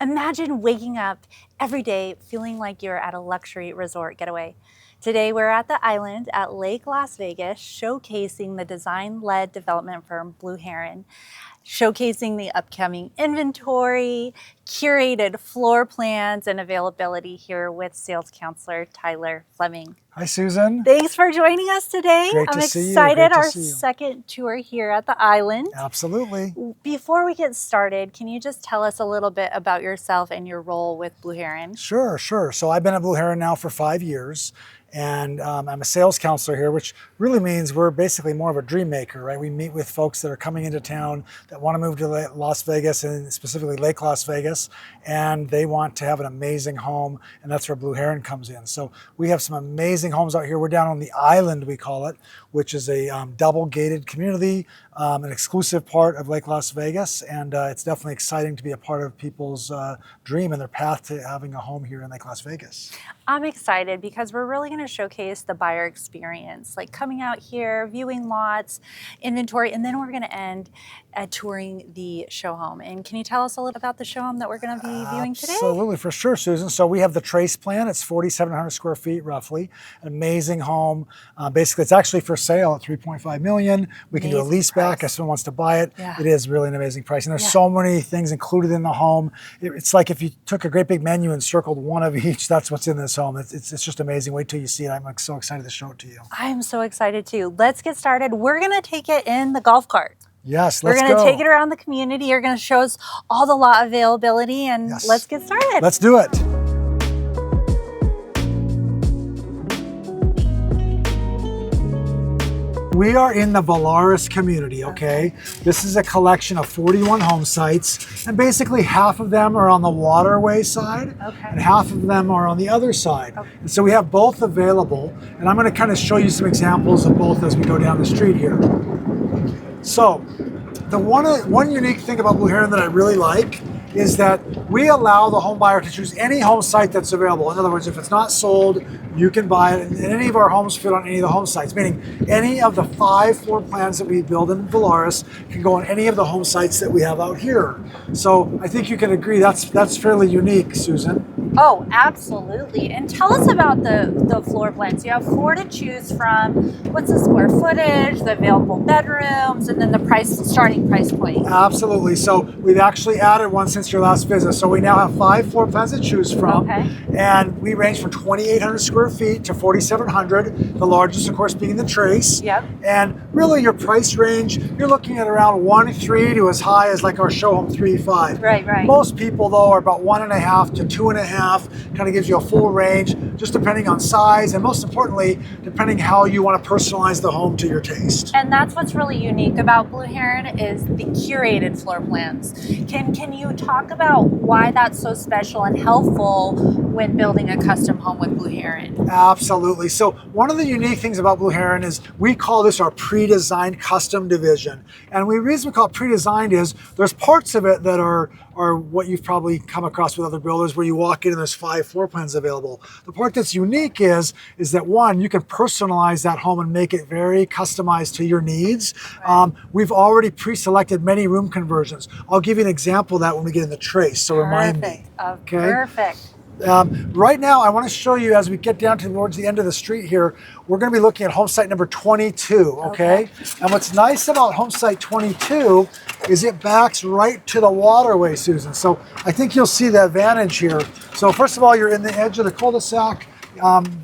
Imagine waking up every day feeling like you're at a luxury resort getaway. Today we're at the island at Lake Las Vegas, showcasing the design-led development firm Blue Heron, showcasing the upcoming inventory, curated floor plans, and availability here with sales counselor Tyler Fleming. Hi, Susan. Thanks for joining us today. Great I'm to see you. excited. Great to Our see you. second tour here at the island. Absolutely. Before we get started, can you just tell us a little bit about yourself and your role with Blue Heron? Sure. So I've been at Blue Heron now for 5 years, and I'm a sales counselor here, which really means we're basically more of a dream maker, right? We meet with folks that are coming into town that want to move to Las Vegas, and specifically Lake Las Vegas, and they want to have an amazing home, and that's where Blue Heron comes in. So we have some amazing homes out here. We're down on the island, we call it, which is a double gated community, an exclusive part of Lake Las Vegas, and it's definitely exciting to be a part of people's dream and their path to having a home here in Lake Las Vegas. I'm excited because we're really going to showcase the buyer experience, like coming out here, viewing lots, inventory, and then we're going to end at touring the show home. And can you tell us a little about the show home that we're going to be viewing today? Absolutely, for sure, Susan. So we have the Trace plan. It's 4,700 square feet roughly. An amazing home. Basically, it's actually for sale at $3.5 million. We can do a lease back if someone wants to buy it. Yeah. It is really an amazing price. And there's so many things included in the home. It's like if you took a great big menu and circled one of each, that's what's in this home. It's just amazing. Wait till you see it. I'm so excited to show it to you. I'm so excited too. Let's get started. We're going to take it in the golf cart. Yes, let's go. We're going to take it around the community. You're going to show us all the lot availability, and let's get started. Let's do it. We are in the Valaris community, okay? This is a collection of 41 home sites, and basically half of them are on the waterway side, and half of them are on the other side. And so we have both available, and I'm gonna kind of show you some examples of both as we go down the street here. So, the one unique thing about Blue Heron that I really like is that we allow the home buyer to choose any home site that's available. In other words, if it's not sold, you can buy it, and any of our homes fit on any of the home sites, meaning any of the 5 floor plans that we build in Valaris can go on any of the home sites that we have out here. So I think you can agree that's fairly unique, Susan. Oh, absolutely. And tell us about the floor plans. You have 4 to choose from. What's the square footage, the available bedrooms, and then the starting price point? Absolutely. So we've actually added one since your last visit. So we now have 5 floor plans to choose from. And we range from 2,800 square feet to 4,700. The largest, of course, being the Trace. And really your price range, you're looking at around 1.3 to as high as like our show home 3.5. Right. Most people though are about 1.5 to 2.5. Kind of gives you a full range, just depending on size, and most importantly, depending how you want to personalize the home to your taste. And that's what's really unique about Blue Heron is the curated floor plans. Can you talk about why that's so special and helpful when building a custom home with Blue Heron? Absolutely. So one of the unique things about Blue Heron is we call this our pre-designed custom division. And the reason we call it pre-designed is there's parts of it that are what you've probably come across with other builders where you walk in and there's 5 floor plans available. The part that's unique is that one, you can personalize that home and make it very customized to your needs. We've already pre-selected many room conversions. I'll give you an example of that when we get in the Trace, so remind me. Okay? Perfect. Right now, I want to show you as we get down towards the end of the street here, we're going to be looking at home site number 22, okay? And what's nice about home site 22 is it backs right to the waterway, Susan. So I think you'll see the advantage here. So first of all, you're in the edge of the cul-de-sac,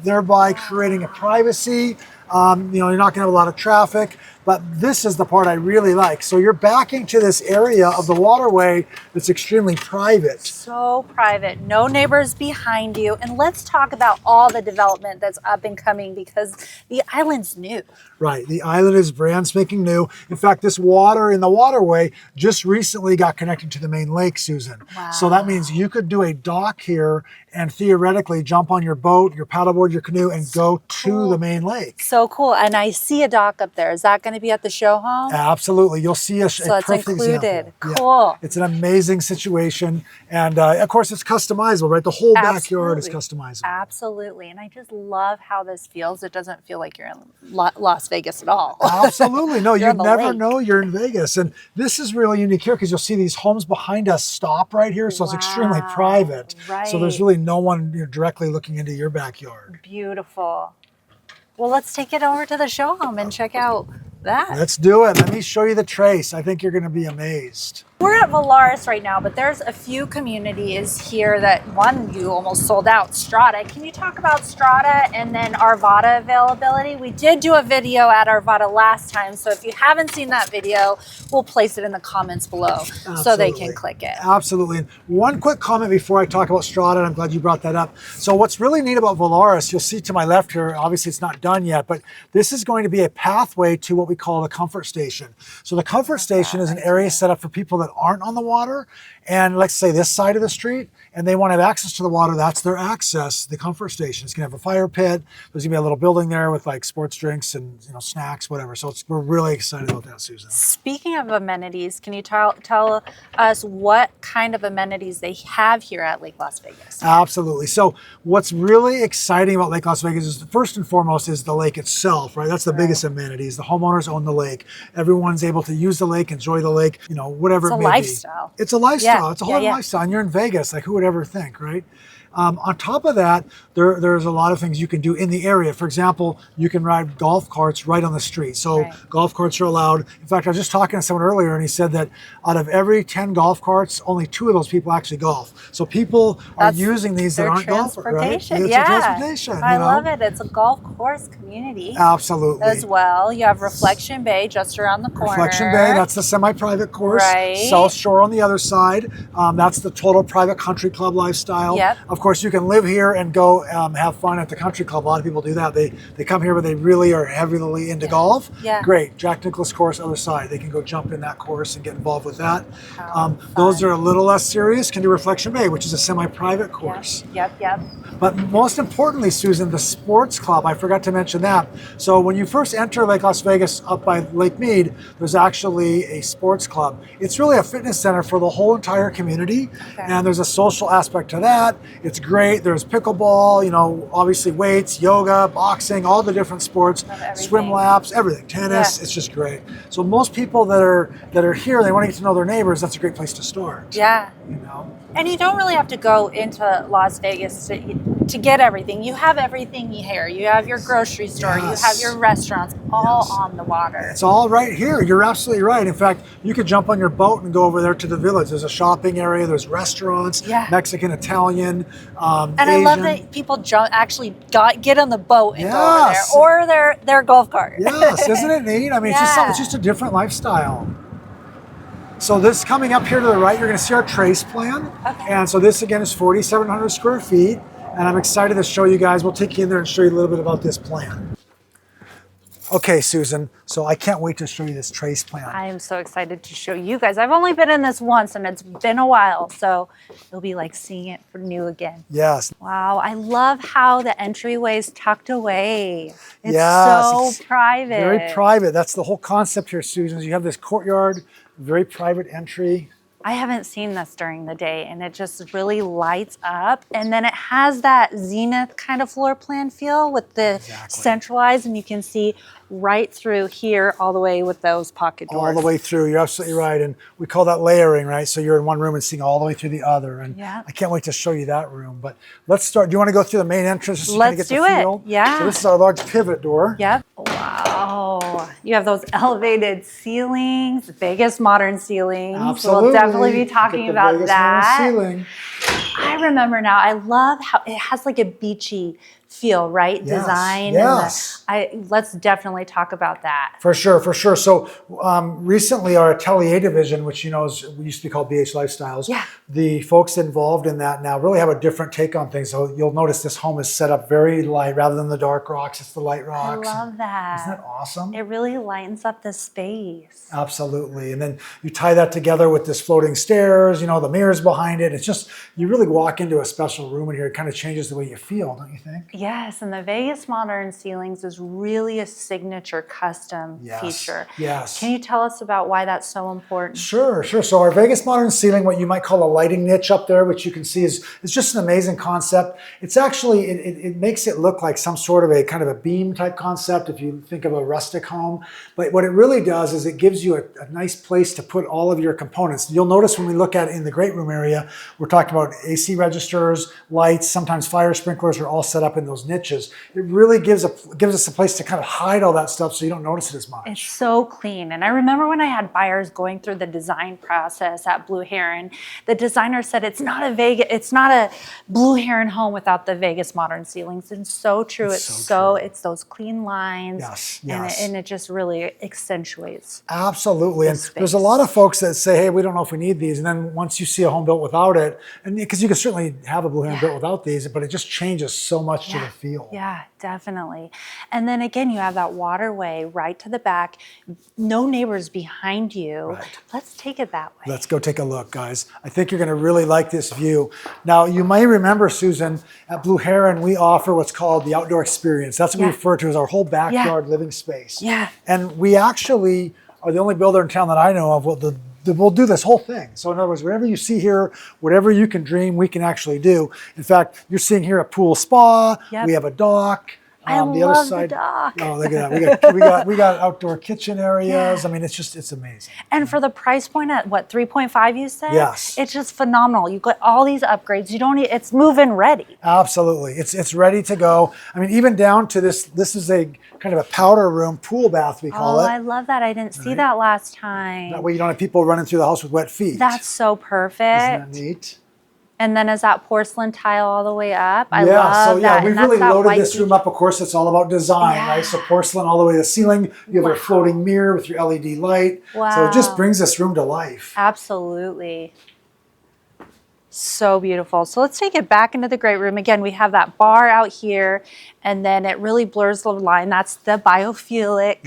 thereby creating a privacy. You're not going to have a lot of traffic, but this is the part I really like. So you're backing to this area of the waterway that's extremely private. So private, no neighbors behind you. And let's talk about all the development that's up and coming because the island's new. Right, the island is brand spanking new. In fact, this water in the waterway just recently got connected to the main lake, Susan. Wow. So that means you could do a dock here and theoretically jump on your boat, your paddleboard, your canoe, and go to the main lake. So cool. And I see a dock up there. Is that going going to be at the show home? Absolutely. You'll see So a it's perfect included. example. Cool. Yeah. It's an amazing situation. And of course, it's customizable, right? The whole backyard is customizable. Absolutely. And I just love how this feels. It doesn't feel like you're in Las Vegas at all. Absolutely. No, you'd never lake. know you're in Vegas. And this is really unique here because you'll see these homes behind us stop right here. So it's extremely private. Right. So there's really no one directly looking into your backyard. Beautiful. Well, let's take it over to the show home and check out that. Let's do it. Let me show you the trace. I think you're going to be amazed. We're at Valaris right now, but there's a few communities here that one you almost sold out, Strata. Can you talk about Strata and then Arvada availability? We did do a video at Arvada last time, so if you haven't seen that video, we'll place it in the comments below so they can click it. Absolutely. And one quick comment before I talk about Strata, and I'm glad you brought that up. So what's really neat about Valaris, you'll see to my left here, obviously it's not done yet, but this is going to be a pathway to what we call the comfort station. So the comfort station is an area set up for people that aren't on the water, and let's say this side of the street, and they want to have access to the water. That's their access, the comfort station. It's going to have a fire pit. There's going to be a little building there with like sports drinks and snacks, whatever. So we're really excited about that, Susan. Speaking of amenities, can you tell us what kind of amenities they have here at Lake Las Vegas? Absolutely. So what's really exciting about Lake Las Vegas is first and foremost is the lake itself, right? That's the biggest amenities. The homeowners own the lake. Everyone's able to use the lake, enjoy the lake, whatever it may be. It's a lifestyle. It's a lifestyle. It's a whole lifestyle. And you're in Vegas, like who would ever think, right? On top of that, there's a lot of things you can do in the area. For example, you can ride golf carts right on the street. So golf carts are allowed. In fact, I was just talking to someone earlier and he said that out of every 10 golf carts, only 2 of those people actually golf. So people are using these that aren't golfers, right? It's transportation. I love it. It's a golf course community. Absolutely. As well. You have Reflection Bay just around the corner. Reflection Bay, that's the semi-private course. Right. South Shore on the other side. That's the total private country club lifestyle. Yep. Of course, you can live here and go have fun at the country club. A lot of people do that. They come here, but they really are heavily into golf. Yeah. Great. Jack Nicklaus course, other side. They can go jump in that course and get involved with that. Those are a little less serious. Can do Reflection Bay, which is a semi-private course. Yep. But most importantly, Susan, the sports club, I forgot to mention that. So when you first enter Lake Las Vegas up by Lake Mead, there's actually a sports club. It's really a fitness center for the whole entire community. And there's a social aspect to that. It's great. There's pickleball, obviously weights, yoga, boxing, all the different sports, swim laps, everything, tennis. It's just great. So most people that are here, they want to get to know their neighbors. That's a great place to start. Yeah. And you don't really have to go into Las Vegas to get everything. You have everything here. You have your grocery store. You have your restaurants all on the water. It's all right here. You're absolutely right. In fact, you could jump on your boat and go over there to the village. There's a shopping area. There's restaurants, Mexican, Italian, and Asian. I love that people get on the boat and go over there, or their golf cart. Yes, isn't it neat? I mean, it's just a different lifestyle. So this coming up here to the right, you're going to see our trace plan. And so this again is 4,700 square feet. And I'm excited to show you guys. We'll take you in there and show you a little bit about this plan. Okay, Susan, so I can't wait to show you this trace plan. I am so excited to show you guys. I've only been in this once and it's been a while, so it'll be like seeing it new again. Yes. Wow, I love how the entryway is tucked away. It's so private. Very private. That's the whole concept here, Susan, is you have this courtyard, very private entry. I haven't seen this during the day and it just really lights up. And then it has that zenith kind of floor plan feel with the centralized, and you can see right through here all the way with those pocket doors. All the way through, you're absolutely right. And we call that layering, right? So you're in one room and seeing all the way through the other. And I can't wait to show you that room. But let's start. Do you want to go through the main entrance? Let's do it. Yeah. So this is our large pivot door. Yep. Wow. You have those elevated ceilings, Vegas modern ceilings. Absolutely. We'll definitely be talking about Vegas that. Ceiling. I remember now. I love how it has like a beachy feel, right? Design. Yes. Let's definitely talk about that. For sure. So recently our Atelier division, which we used to be called BH Lifestyles, the folks involved in that now really have a different take on things. So you'll notice this home is set up very light rather than the dark rocks. It's the light rocks. I love that. Isn't that awesome? It really lightens up the space. Absolutely. And then you tie that together with this floating stairs, the mirrors behind it. It's just, you really walk into a special room in here. It kind of changes the way you feel, don't you think? Yes, and the Vegas Modern ceilings is really a signature custom feature. Yes. Can you tell us about why that's so important? Sure. So our Vegas Modern ceiling, what you might call a lighting niche up there, which you can see is just an amazing concept. It's actually, it makes it look like some sort of a kind of a beam type concept if you think of a rustic home. But what it really does is it gives you a nice place to put all of your components. You'll notice when we look at it in the great room area, we're talking about AC registers, lights, sometimes fire sprinklers are all set up in those niches. It really gives us a place to kind of hide all that stuff so you don't notice it as much. It's so clean. And I remember when I had buyers going through the design process at Blue Heron, the designer said it's not a Blue Heron home without the Vegas Modern ceilings. And so true. It's those clean lines. Yes. And it just really accentuates. Absolutely. And there's a lot of folks that say, hey, we don't know if we need these. And then once you see a home built without it, and because you can certainly have a Blue Heron built without these, but it just changes so much to the feel. Yeah, definitely. And then again, you have that waterway right to the back, no neighbors behind you. Right. Let's take it that way. Let's go take a look, guys. I think you're going to really like this view. Now, you may remember, Susan, at Blue Heron, we offer what's called the outdoor experience. That's what we refer to as our whole backyard living space. Yeah. And we actually are the only builder in town that I know of we'll do this whole thing. So in other words, whatever you see here, whatever you can dream, we can actually do. In fact, you're seeing here a pool spa. We have a dock. I love the dock. Oh, look at that. We got outdoor kitchen areas. I mean, it's amazing. And for the price point at what, 3.5 you said? Yes. It's just phenomenal. You've got all these upgrades. It's move-in ready. Absolutely. It's ready to go. I mean, even down to this is a kind of a powder room pool bath, we call it. Oh, I love that. I didn't see that last time. That way you don't have people running through the house with wet feet. That's so perfect. Isn't that neat? And then is that porcelain tile all the way up? I love that. We've really loaded this room up. Of course, it's all about design, right? So porcelain all the way to the ceiling. You have a floating mirror with your LED light. Wow. So it just brings this room to life. Absolutely. So beautiful. So let's take it back into the great room. Again, we have that bar out here, and then it really blurs the line. That's the biophilic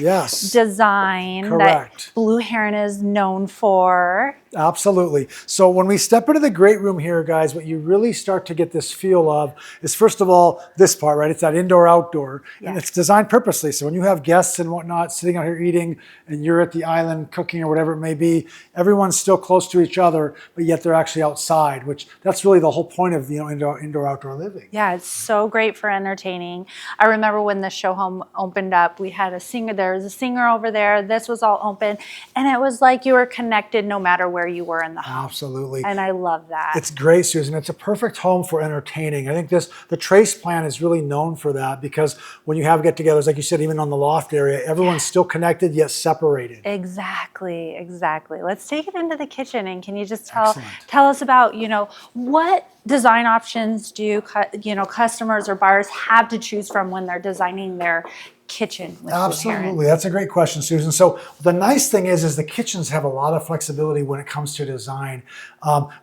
design that Blue Heron is known for. Absolutely. So when we step into the great room here, guys, what you really start to get this feel of is, first of all, this part, right? It's that indoor-outdoor, and it's designed purposely. So when you have guests and whatnot sitting out here eating, and you're at the island cooking or whatever it may be, everyone's still close to each other, but yet they're actually outside, which that's really the whole point of indoor-outdoor living. Yeah, it's so great for entertaining. I remember when the show home opened up, we had a singer. There was a singer over there. This was all open, and it was like you were connected no matter where you were in the home. Absolutely. And I love that. It's great, Susan. It's a perfect home for entertaining. I think the Trace plan is really known for that, because when you have get-togethers, like you said, even on the loft area, everyone's still connected yet separated. Exactly. Let's take it into the kitchen, and can you just tell us about, what design options do customers or buyers have to choose from when they're designing their kitchen with Absolutely. That's a great question, Susan. So the nice thing is the kitchens have a lot of flexibility when it comes to design.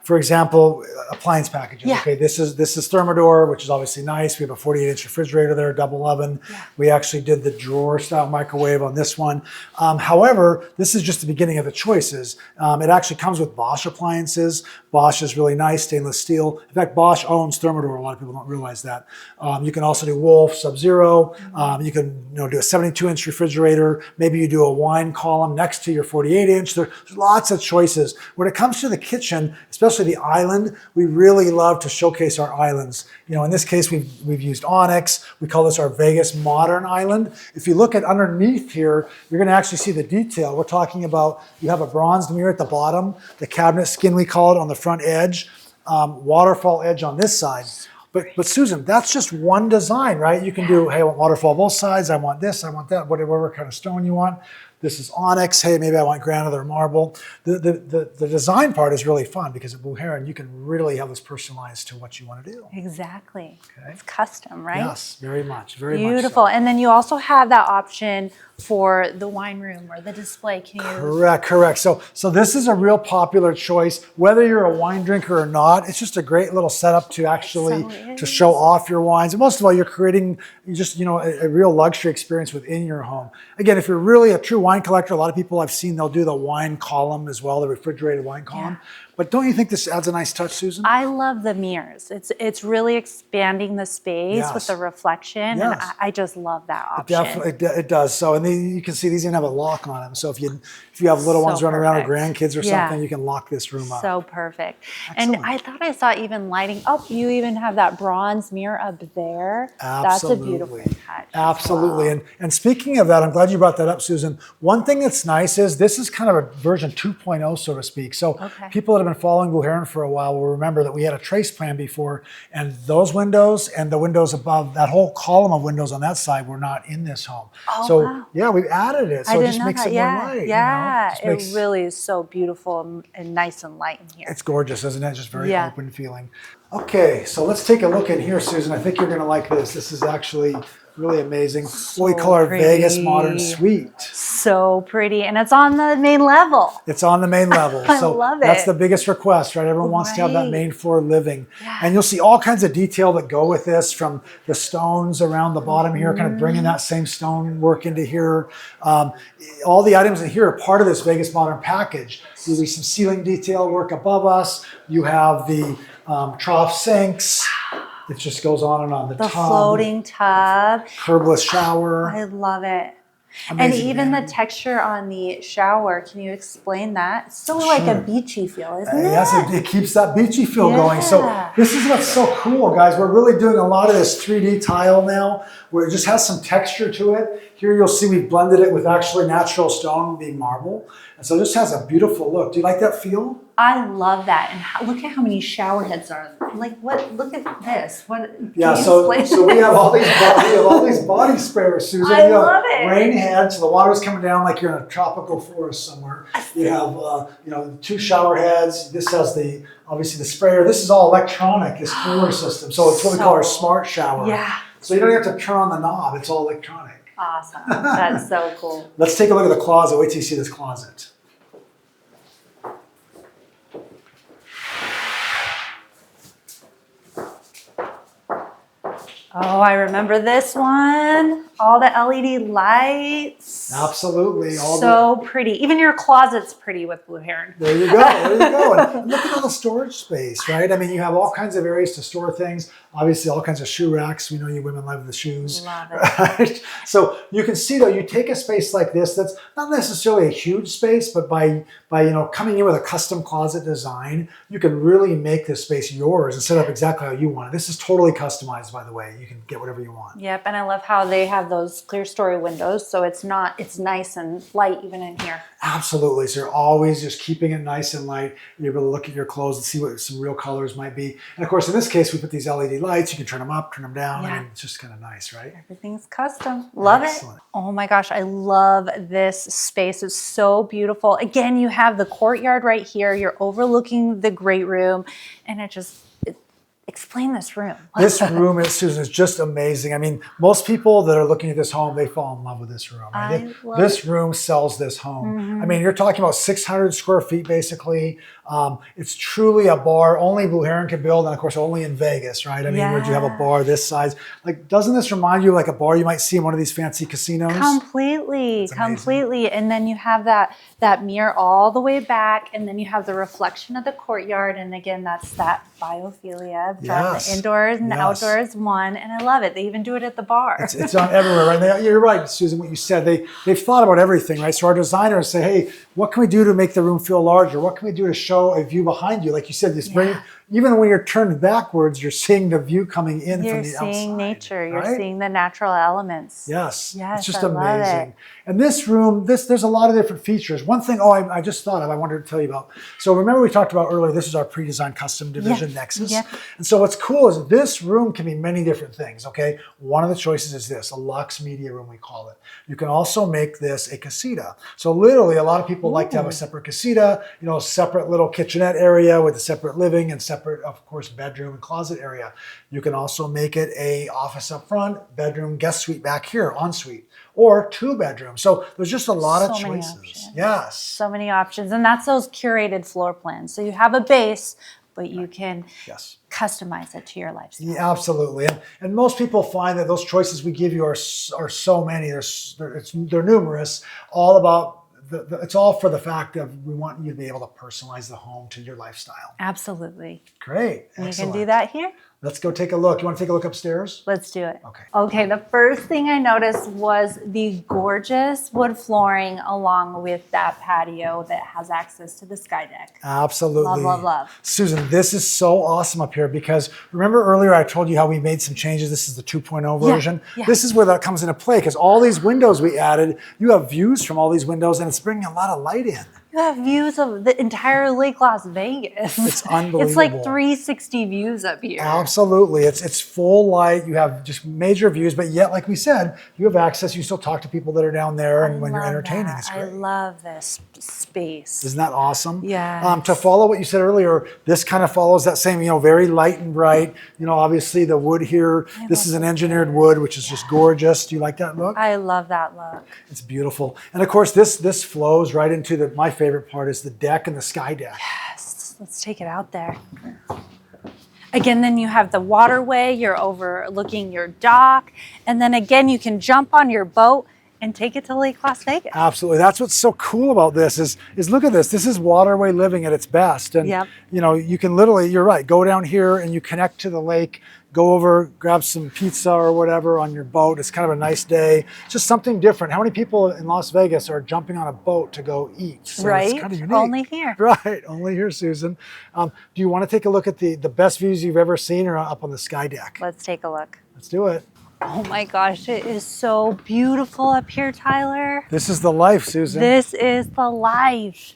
For example, appliance packages. Yeah. Okay, this is Thermador, which is obviously nice. We have a 48-inch refrigerator there, double oven. Yeah. We actually did the drawer-style microwave on this one. However, this is just the beginning of the choices. It actually comes with Bosch appliances. Bosch is really nice, stainless steel. In fact, Bosch owns Thermador. A lot of people don't realize that. You can also do Wolf, Sub-Zero. You can do a 72-inch refrigerator. Maybe you do a wine column next to your 48-inch. There's lots of choices. When it comes to the kitchen, especially the island, we really love to showcase our islands. In this case, we've used onyx. We call this our Vegas Modern Island. If you look at underneath here, you're going to actually see the detail. We're talking about, you have a bronzed mirror at the bottom, the cabinet skin, we call it, on the front edge, waterfall edge on this side. But Susan, that's just one design, right? You can do, hey, I want waterfall both sides. I want this, I want that, whatever kind of stone you want. This is onyx. Hey, maybe I want granite or marble. The design part is really fun, because at Blue Heron, you can really have this personalized to what you want to do. Exactly. Okay. It's custom, right? Yes, very much. Very beautiful. Much so. And then you also have that option for the wine room or the display. Can you... Correct. So this is a real popular choice, whether you're a wine drinker or not. It's just a great little setup to actually to show off your wines. And most of all, you're creating a real luxury experience within your home. Again, if you're really a true wine collector, a lot of people I've seen, they'll do the wine column as well, the refrigerated wine column. But don't you think this adds a nice touch, Susan? I love the mirrors. It's really expanding the space with the reflection, and I just love that option. It does. So, and you can see these even have a lock on them. So if you have little ones running around or grandkids or something, you can lock this room up. So perfect. Excellent. And I thought I saw even lighting. Oh, you even have that bronze mirror up there. Absolutely. That's a beautiful touch. Absolutely. And speaking of that, I'm glad you brought that up, Susan. One thing that's nice is this is kind of a version 2.0, so to speak. So people that have been following Blue Heron for a while will remember that we had a trace plan before, and those windows and the windows above, that whole column of windows on that side were not in this home. Oh, so wow. Yeah, we added it. So it just makes it more light. Yeah, it really is so beautiful and nice and light in here. It's gorgeous, isn't it? Just very open feeling. Okay, so let's take a look in here, Susan. I think you're going to like this. This is actually really amazing. So what we call our pretty. Vegas Modern Suite. So pretty, and it's on the main level. It's on the main level. I love it. That's the biggest request, right? Everyone wants to have that main floor living. And you'll see all kinds of detail that go with this, from the stones around the bottom here, kind of bringing that same stone work into here. All the items in here are part of this Vegas Modern package. You see some ceiling detail work above us. You have the trough sinks. It just goes on and on. The tub, floating tub. Curbless shower. I love it. Amazing, and even the texture on the shower, can you explain that? It's so like a beachy feel, isn't it? Yes, it keeps that beachy feel going. So this is what's so cool, guys. We're really doing a lot of this 3D tile now, where it just has some texture to it. Here you'll see we've blended it with actually natural stone, being marble. And so it just has a beautiful look. Do you like that feel? I love that. And look at how many shower heads are there. Like what? Look at this. What? So we have all these body sprayers, Susan. I love it. Rain heads. So the water's coming down like you're in a tropical forest somewhere. You have 2 shower heads. This has obviously the sprayer. This is all electronic. This cooler system. So it's what we call our smart shower. Yeah. So you don't have to turn on the knob. It's all electronic. Awesome. That's so cool. Let's take a look at the closet. Wait till you see this closet. Oh, I remember this one. All the LED lights. Absolutely. So pretty. Even your closet's pretty with Blue Heron. There you go. There you go. And look at all the storage space, right? I mean, you have all kinds of areas to store things. Obviously, all kinds of shoe racks. We know you women love the shoes. Love it. Right? So you can see, though, you take a space like this that's not necessarily a huge space, but by coming in with a custom closet design, you can really make this space yours and set up exactly how you want it. This is totally customized, by the way. You can get whatever you want. Yep, and I love how they have those clear story windows, so it's nice and light even in here. Absolutely. So you're always just keeping it nice and light. You're able to look at your clothes and see what some real colors might be. And of course, in this case, we put these LED lights. You can turn them up, turn them down. I mean, it's just kind of nice, right? Everything's custom. Love it. Oh my gosh, I love this space. It's so beautiful. Again, you have the courtyard right here. You're overlooking the great room, and explain this room. This room, Susan, is just amazing. I mean, most people that are looking at this home, they fall in love with this room. Right? This room sells this home. I mean, you're talking about 600 square feet, basically. It's truly a bar only Blue Heron can build, and of course, only in Vegas, right? I mean, would you have a bar this size? Like, doesn't this remind you of like a bar you might see in one of these fancy casinos? Completely. And then you have that mirror all the way back, and then you have the reflection of the courtyard, and again, that's that biophilia from the indoors and outdoors one, and I love it. They even do it at the bar. It's on everywhere, right? You're right, Susan, what you said. They've thought about everything, right? So our designers say, hey, what can we do to make the room feel larger? What can we do to show a view behind you? Like you said, even when you're turned backwards, you're seeing the view coming in from the outside. You're seeing nature. You're seeing the natural elements. Yes. It's just amazing. And this room, there's a lot of different features. One thing, I just thought of, I wanted to tell you about. So remember we talked about earlier, this is our pre-designed custom division, Nexus. And so what's cool is this room can be many different things, okay? One of the choices is this, a luxe media room, we call it. You can also make this a casita. So literally, a lot of people like to have a separate casita, a separate little kitchenette area with a separate living and separate, of course, bedroom and closet area. You can also make it a office up front, bedroom, guest suite back here, ensuite, or 2 bedrooms. So there's just a lot of choices. Yes. So many options. And that's those curated floor plans. So you have a base, but you can customize it to your lifestyle. Yeah, absolutely. And most people find that those choices we give you are so many. They're numerous, all about it's all for the fact of we want you to be able to personalize the home to your lifestyle. Absolutely. Great. And Excellent. you can do that here. Let's go take a look. You want to take a look upstairs? Let's do it. Okay. Okay, the first thing I noticed was the gorgeous wood flooring along with that patio that has access to the sky deck. Absolutely. Love, love, love. Susan, this is so awesome up here because remember earlier I told you how we made some changes. This is the 2.0 version. Yeah. This is where that comes into play because all these windows we added, you have views from all these windows and it's bringing a lot of light in. You have views of the entire Lake Las Vegas. It's unbelievable. It's like 360 views up here. Absolutely. It's full light. You have just major views, but yet, like we said, you have access. You still talk to people that are down there and when you're entertaining, it's great. I love this space. Isn't that awesome? Yeah. To follow what you said earlier, this kind of follows that same, very light and bright. Obviously the wood here, this is an engineered wood, which is just gorgeous. Do you like that look? I love that look. It's beautiful. And of course, this flows right into my favorite part is the deck and the sky deck. Yes, let's take it out there. Again, then you have the waterway, you're overlooking your dock, and then again, you can jump on your boat and take it to Lake Las Vegas. Absolutely. That's what's so cool about this is look at this. This is waterway living at its best. And, yep. You can literally, you're right, go down here and you connect to the lake, go over, grab some pizza or whatever on your boat. It's kind of a nice day. Just something different. How many people in Las Vegas are jumping on a boat to go eat? So right. It's kind of unique. Only here. Right. Only here, Susan. Do you want to take a look at the best views you've ever seen or up on the sky deck? Let's take a look. Let's do it. Oh my gosh, it is so beautiful up here, Tyler. This is the life, Susan. This is the life.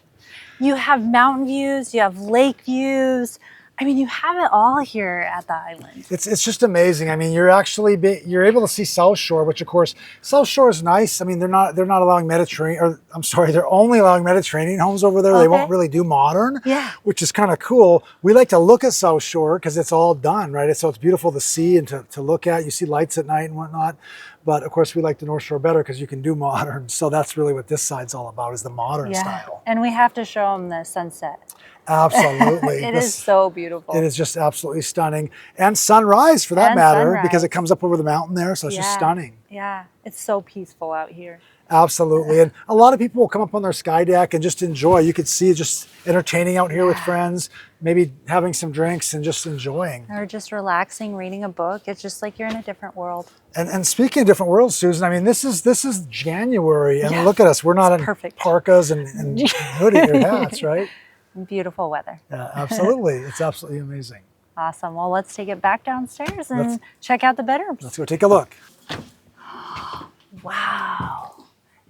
You have mountain views, you have lake views. I mean, you have it all here at the island. It's just amazing. I mean, you're able to see South Shore, which of course South Shore is nice. I mean, they're not allowing they're only allowing Mediterranean homes over there. Okay. They won't really do modern, which is kind of cool. We like to look at South Shore because it's all done, right? So it's beautiful to see and to look at. You see lights at night and whatnot. But of course, we like the North Shore better because you can do modern. So that's really what this side's all about is the modern style. And we have to show them the sunset. Absolutely. It is so beautiful. It is just absolutely stunning. And sunrise for that matter, because it comes up over the mountain there. So it's just stunning. Yeah, it's so peaceful out here. Absolutely. And a lot of people will come up on their sky deck and just enjoy. You could see just entertaining out here with friends, maybe having some drinks and just enjoying. Or just relaxing, reading a book. It's just like you're in a different world. And speaking of different worlds, Susan, I mean, this is January. And look at us. We're not in parkas and hoodie or hats, right? Beautiful weather. Yeah, absolutely. It's absolutely amazing. Awesome. Well, let's take it back downstairs and check out the bedrooms. Let's go take a look. Wow.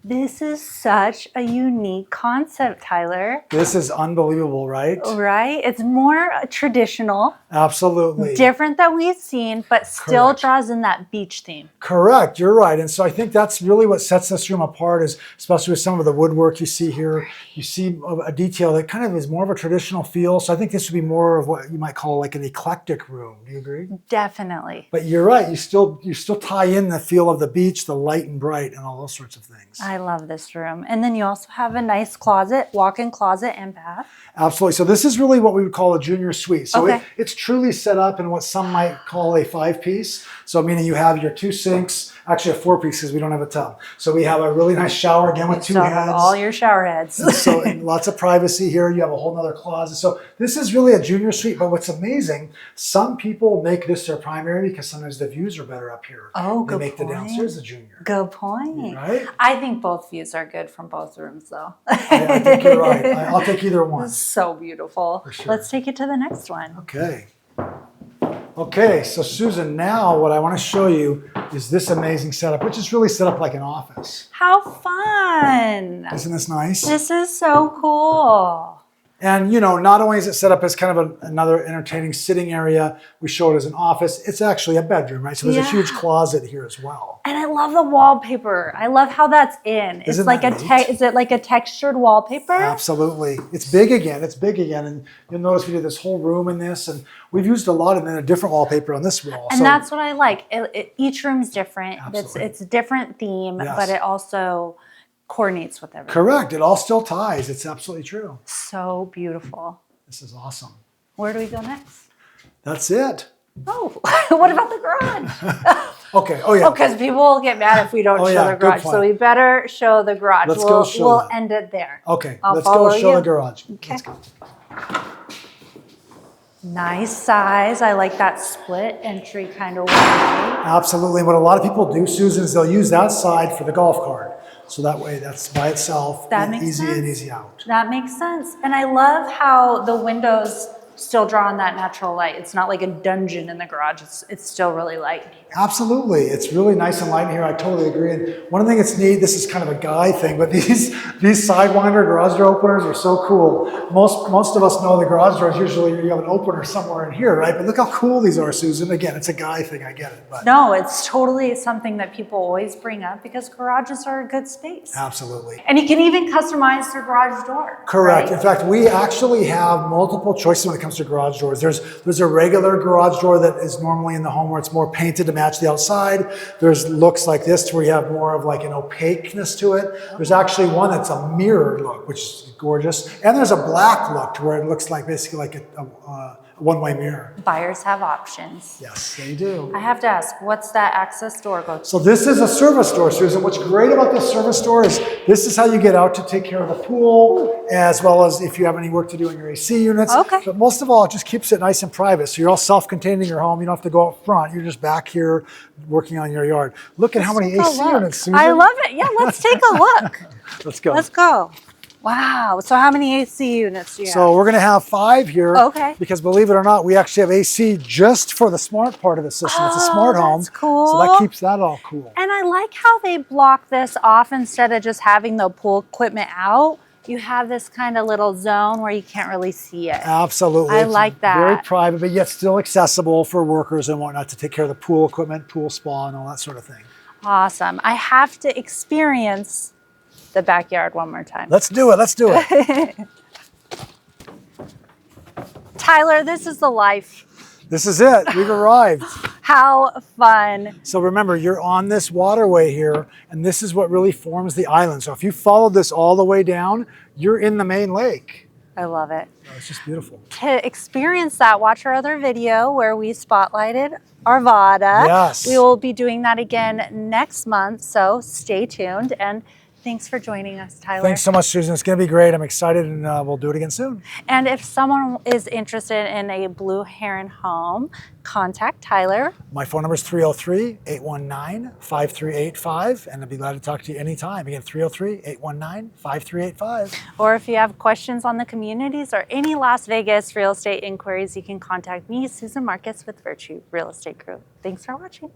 This is such a unique concept, Tyler. This is unbelievable, right? Right? It's more traditional. Absolutely. Different than we've seen, but still draws in that beach theme. Correct. You're right. And so I think that's really what sets this room apart is especially with some of the woodwork you see here. You see a detail that kind of is more of a traditional feel. So I think this would be more of what you might call like an eclectic room. Do you agree? Definitely. But you're right. You still tie in the feel of the beach, the light and bright, and all those sorts of things. I love this room. And then you also have a nice closet, walk-in closet and bath. Absolutely. So this is really what we would call a junior suite. So it's truly set up in what some might call a 5-piece. So meaning you have your 2 sinks, actually a 4-piece because we don't have a tub. So we have a really nice shower again with 2 heads. All your shower heads. And lots of privacy here. You have a whole nother closet. So this is really a junior suite. But what's amazing, some people make this their primary because sometimes the views are better up here. Oh, good They make the downstairs a junior. Good point. Right? I think both views are good from both rooms though. I think you're right. I'll take either one. It's so beautiful. For sure. Let's take it to the next one. Okay. Okay, so Susan, now what I want to show you is this amazing setup, which is really set up like an office. How fun! Isn't this nice? This is so cool. And not only is it set up as kind of another entertaining sitting area, we show it as an office, it's actually a bedroom, right? So there's a huge closet here as well. And I love the wallpaper. I love how that's in. It's like is it like a textured wallpaper? Absolutely. It's big again. And you'll notice we did this whole room in this, and we've used a lot of a different wallpaper on this wall. And that's what I like. Each room's different. Absolutely. It's a different theme, but it also coordinates with everything. Correct. It all still ties. It's absolutely true. So beautiful. This is awesome. Where do we go next? That's it. Oh, what about the garage? Okay. Oh yeah. Because people will get mad if we don't show the garage. So we better show the garage. We'll end it there. Okay. I'll let's go show you. the garage. Okay. Let's go. Nice size. I like that split entry kind of way. Absolutely. What a lot of people do, Susan, is they'll use that side for the golf cart. So that way that's by itself. That makes easy sense. in, easy out. That makes sense. And I love how the windows still draw on that natural light. It's not like a dungeon in the garage. It's still really light. Absolutely. It's really nice and light in here. I totally agree. And one thing that's neat, this is kind of a guy thing, but these Sidewinder garage door openers are so cool. Most of us know the garage doors, usually you have an opener somewhere in here, right? But look how cool these are, Susan. Again, it's a guy thing, I get it. But no, it's totally something that people always bring up because garages are a good space. Absolutely. And you can even customize your garage door. Correct. Right? In fact, we actually have multiple choices when it comes to garage doors. There's a regular garage door that is normally in the home where it's more painted to match the outside. There's looks like this where you have more of like an opaqueness to it. There's actually one that's a mirrored look, which is gorgeous. And there's a black look to where it looks like basically like a one-way mirror. Buyers have options. Yes, they do. I have to ask, what's that access door go to? So this is a service door, Susan. What's great about this service door is this is how you get out to take care of the pool, as well as if you have any work to do in your AC units. Okay. But most of all, it just keeps it nice and private. So you're all self-contained in your home. You don't have to go out front. You're just back here working on your yard. Look at how many AC units, Susan. I love it. Yeah, let's take a look. Let's go. Let's go. Wow. So how many AC units do you have? So we're going to have 5 here. Okay. Because believe it or not, we actually have AC just for the smart part of the system. It's a smart home. That's cool. So that keeps that all cool. And I like how they block this off instead of just having the pool equipment out. You have this kind of little zone where you can't really see it. Absolutely. I like that. Very private, but yet still accessible for workers and whatnot to take care of the pool equipment, pool spa, and all that sort of thing. Awesome. I have to experience the backyard one more time. Let's do it. Let's do it. Tyler, this is the life. This is it. We've arrived. How fun. So remember, you're on this waterway here, and this is what really forms the island. So if you follow this all the way down, you're in the main lake. I love it. Oh, it's just beautiful. To experience that, watch our other video where we spotlighted Arvada. Yes. We will be doing that again next month, so stay tuned. And thanks for joining us, Tyler. Thanks so much, Susan. It's going to be great. I'm excited, and we'll do it again soon. And if someone is interested in a Blue Heron home, contact Tyler. My phone number is 303-819-5385, and I'd be glad to talk to you anytime. Again, 303-819-5385. Or if you have questions on the communities or any Las Vegas real estate inquiries, you can contact me, Susan Marques with Virtue Real Estate Group. Thanks for watching.